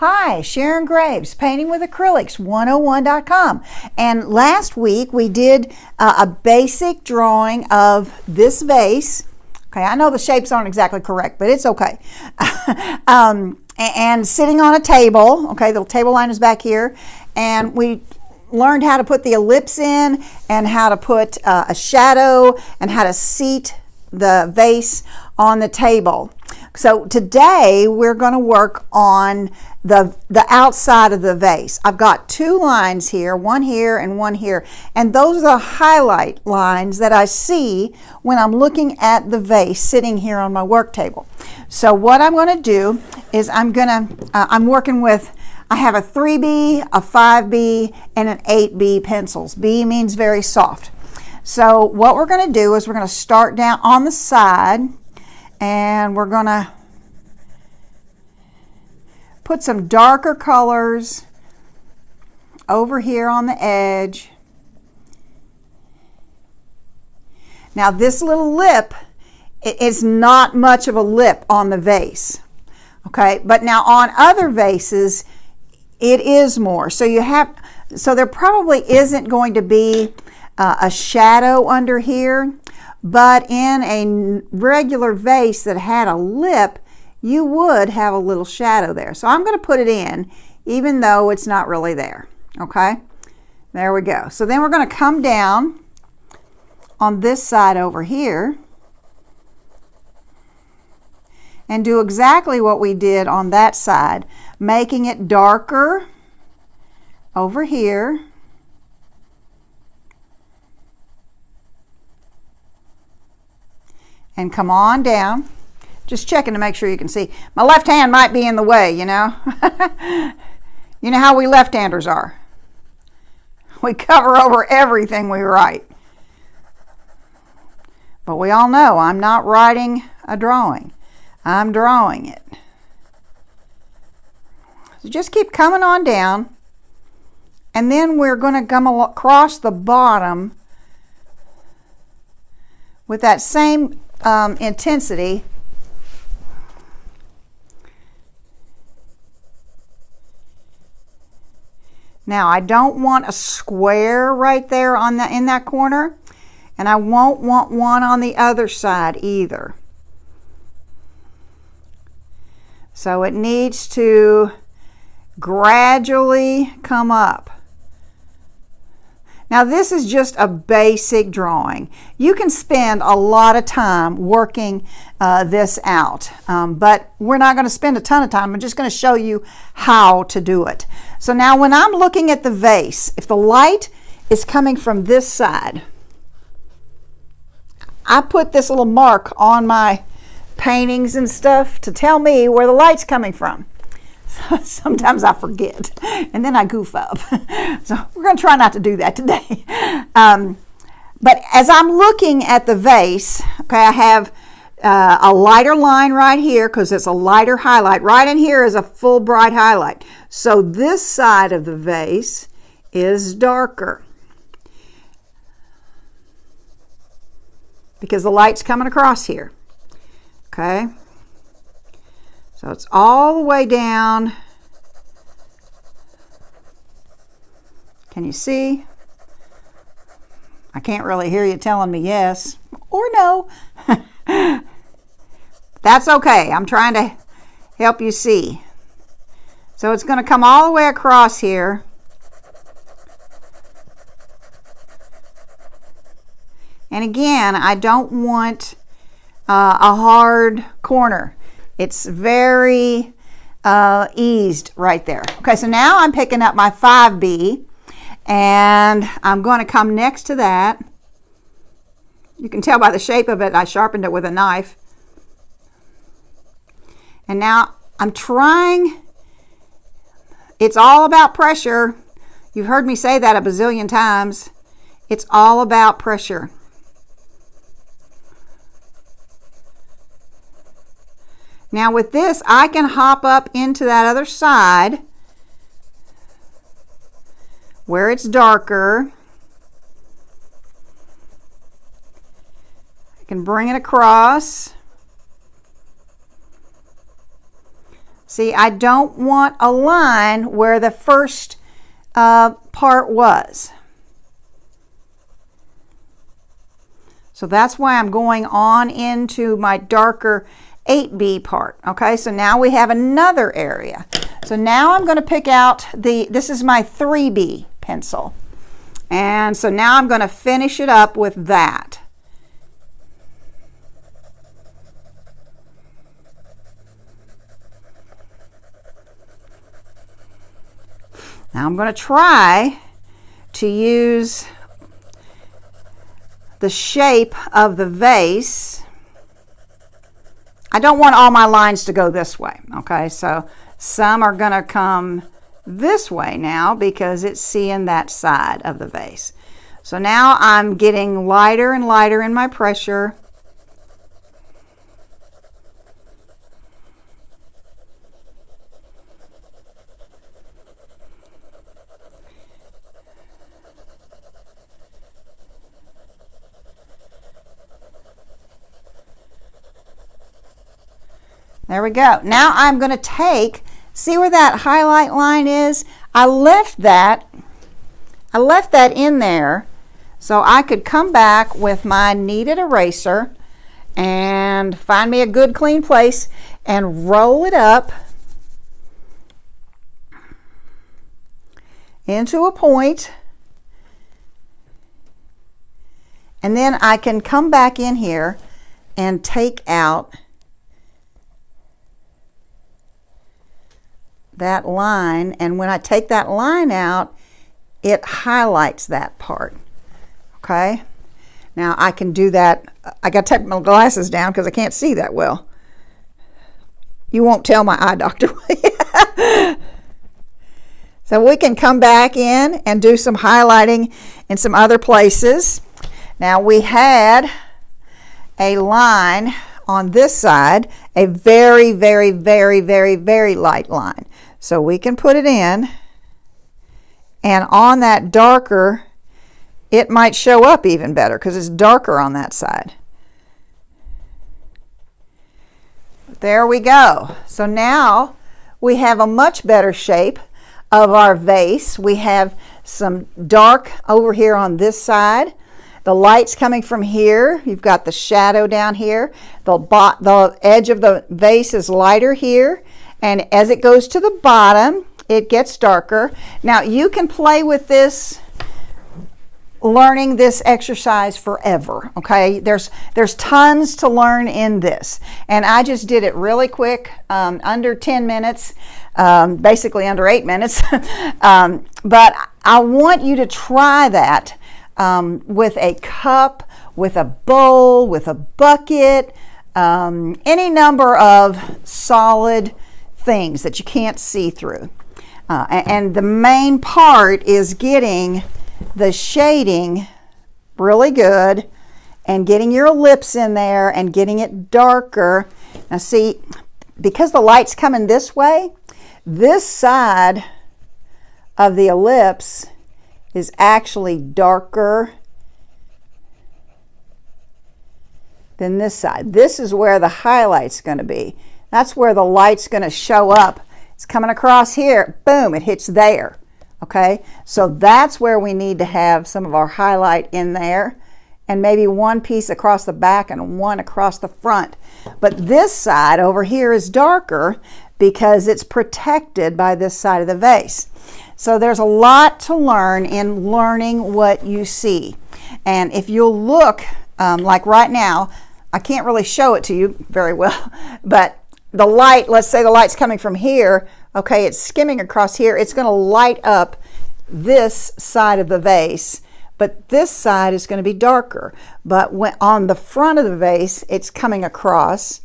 Hi, Sharon Graves, Painting with Acrylics 101.com. And last week we did a basic drawing of this vase. Okay, I know the shapes aren't exactly correct, but it's okay. And sitting on a table, okay, the table line is back here, and we learned how to put the ellipse in and how to put a shadow and how to seat the vase on the table. So today we're going to work on the outside of the vase. I've got two lines here, one here and one here, and those are the highlight lines that I see when I'm looking at the vase sitting here on my work table. So what I'm going to do is I'm working with, I have a 3B, a 5B, and an 8B pencils. B means very soft. So what we're going to do is we're going to start down on the side, and we're going to put some darker colors over here on the edge. Now this little lip is not much of a lip on the vase, okay? But now on other vases, it is more. So there probably isn't going to be a shadow under here, but in a regular vase that had a lip, you would have a little shadow there. So I'm going to put it in, even though it's not really there, okay? There we go. So then we're going to come down on this side over here and do exactly what we did on that side, making it darker over here. And come on down. Just checking to make sure you can see. My left hand might be in the way, you know. You know how we left-handers are. We cover over everything we write. But we all know I'm not writing a drawing. I'm drawing it. So just keep coming on down. And then we're going to come across the bottom with that same intensity. Now I don't want a square right there in that corner, and I won't want one on the other side either. So it needs to gradually come up. Now this is just a basic drawing. You can spend a lot of time working this out, but we're not going to spend a ton of time. I'm just going to show you how to do it. So now when I'm looking at the vase, if the light is coming from this side, I put this little mark on my paintings and stuff to tell me where the light's coming from. Sometimes I forget and then I goof up. So we're going to try not to do that today. But as I'm looking at the vase, okay, I have a lighter line right here because it's a lighter highlight. Right in here is a full bright highlight. So this side of the vase is darker because the light's coming across here. Okay. So it's all the way down. Can you see? I can't really hear you telling me yes or no. That's okay. I'm trying to help you see. So it's going to come all the way across here. And again, I don't want a hard corner. It's very eased right there. Okay, so now I'm picking up my 5B, and I'm going to come next to that. You can tell by the shape of it, I sharpened it with a knife. And now I'm trying, it's all about pressure. You've heard me say that a bazillion times. It's all about pressure. Now with this, I can hop up into that other side where it's darker. I can bring it across. See, I don't want a line where the first part was. So that's why I'm going on into my darker 8B part. Okay, so now we have another area. So now I'm going to pick out this is my 3B pencil. And so now I'm going to finish it up with that. Now I'm going to try to use the shape of the vase. I don't want all my lines to go this way, okay? So some are going to come this way now because it's seeing that side of the vase. So now I'm getting lighter and lighter in my pressure. There we go. Now I'm going to take, see where that highlight line is? I left that in there so I could come back with my kneaded eraser and find me a good clean place and roll it up into a point. And then I can come back in here and take out that line, and when I take that line out, it highlights that part. Okay, now I can do that. I got to take my glasses down because I can't see that well. You won't tell my eye doctor. So we can come back in and do some highlighting in some other places. Now we had a line on this side, a very, very, very, very, very light line. So we can put it in, and on that darker, it might show up even better because it's darker on that side. There we go. So now we have a much better shape of our vase. We have some dark over here on this side. The light's coming from here. You've got the shadow down here. The edge of the vase is lighter here. And as it goes to the bottom, it gets darker. Now you can play with this, learning this exercise forever, okay? There's tons to learn in this. And I just did it really quick, under 10 minutes, basically under 8 minutes. But I want you to try that with a cup, with a bowl, with a bucket, any number of solid things that you can't see through. And the main part is getting the shading really good and getting your ellipse in there and getting it darker. Now see, because the light's coming this way, this side of the ellipse is actually darker than this side. This is where the highlight's going to be. That's where the light's going to show up. It's coming across here. Boom, it hits there. Okay, so that's where we need to have some of our highlight in there, and maybe one piece across the back and one across the front. But this side over here is darker because it's protected by this side of the vase. So there's a lot to learn in learning what you see. And if you'll look, like right now, I can't really show it to you very well, but the light, let's say the light's coming from here, okay, it's skimming across here, it's going to light up this side of the vase, but this side is going to be darker. But when on the front of the vase, it's coming across,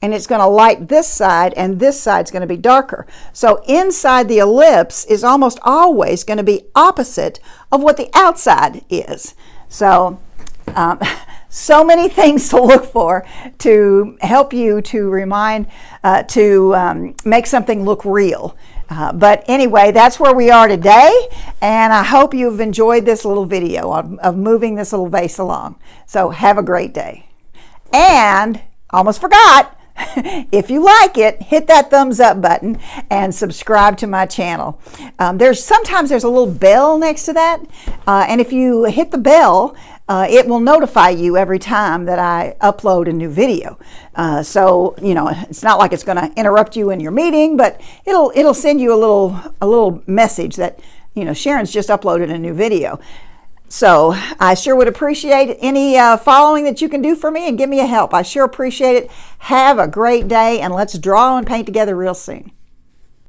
and it's going to light this side, and this side's going to be darker. So inside the ellipse is almost always going to be opposite of what the outside is. So so many things to look for to help you to make something look real. But anyway, that's where we are today, and I hope you've enjoyed this little video of moving this little vase along. So have a great day. And almost forgot, if you like it, hit that thumbs up button and subscribe to my channel. Sometimes there's a little bell next to that, and if you hit the bell, it will notify you every time that I upload a new video. So it's not like it's going to interrupt you in your meeting, but it'll send you a little message that Sharon's just uploaded a new video. So I sure would appreciate any following that you can do for me and give me a help. I sure appreciate it. Have a great day, and let's draw and paint together real soon.